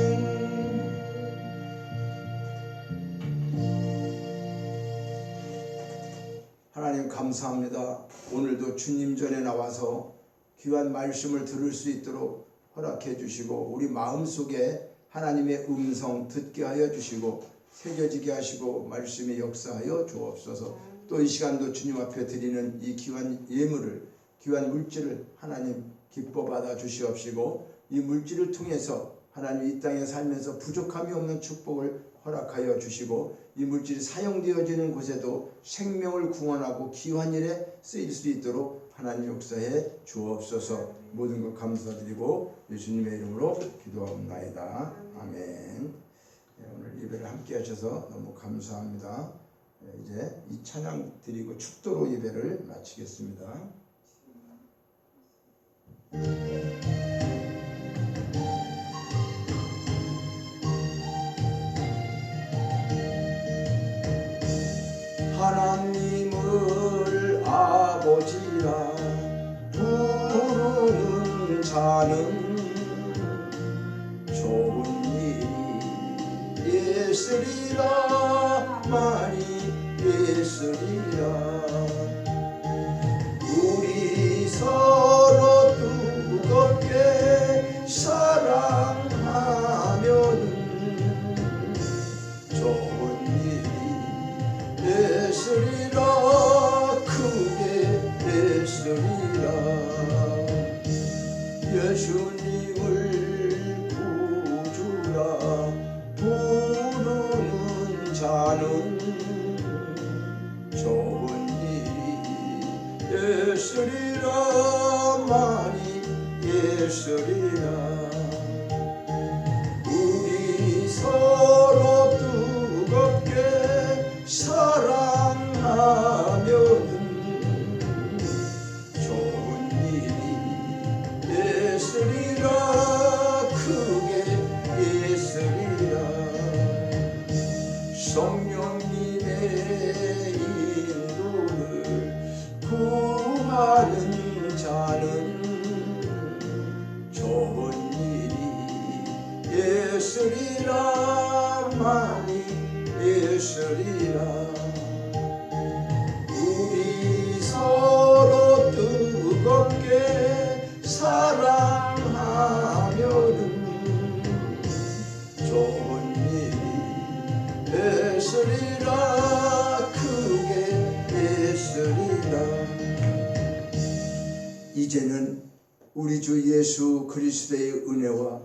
하나님 감사합니다. 오늘도 주님 전에 나와서 귀한 말씀을 들을 수 있도록 허락해 주시고 우리 마음속에 하나님의 음성 듣게 하여 주시고 새겨지게 하시고 말씀의 역사하여 주옵소서. 또 이 시간도 주님 앞에 드리는 이 귀한 예물을, 귀한 물질을 하나님 기뻐 받아 주시옵시고 이 물질을 통해서 하나님 이 땅에 살면서 부족함이 없는 축복을 허락하여 주시고 이 물질이 사용되어지는 곳에도 생명을 구원하고 귀한 일에 쓰일 수 있도록 하나님 역사해 주옵소서. 모든 것 감사드리고 예수님의 이름으로 기도하옵나이다. 아멘. 오늘 예배를 함께 하셔서 너무 감사합니다. 이제 이 찬양 드리고 축도로 예배를 마치겠습니다. 하나님을 아버지라 부르는 자는 좋은 일이 있으리라. 많이 있으리라. 예수라 부르는 자는 좋은 일이 예수리라 많이 예수리라. 우리 서로 뜨겁게 사랑하면은 좋은 일이 예수리라 크게 예수리라. 성령님의 인도를 구하는 자는 좋은 일이 예수리라 많이 예수리라. 우리 서로 뜨겁게 사랑하면은 좋은 일이 예수리라 크게 예수리라. 이제는 우리 주 예수 그리스도의 은혜와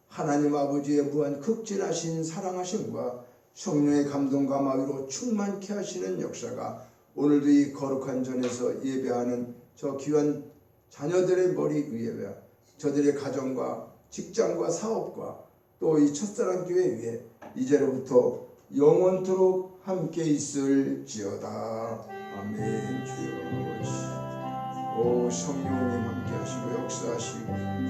하나님 아버지의 무한 극진하신 사랑하심과 성령의 감동과 마위로 충만케 하시는 역사가 오늘도 이 거룩한 전에서 예배하는 저 귀한 자녀들의 머리 위에 저들의 가정과 직장과 사업과 또 이 첫사랑 교회 위에 이제로부터 영원토록 함께 있을지어다. 아멘. 주여 오 성령님 함께 하시고 역사하시고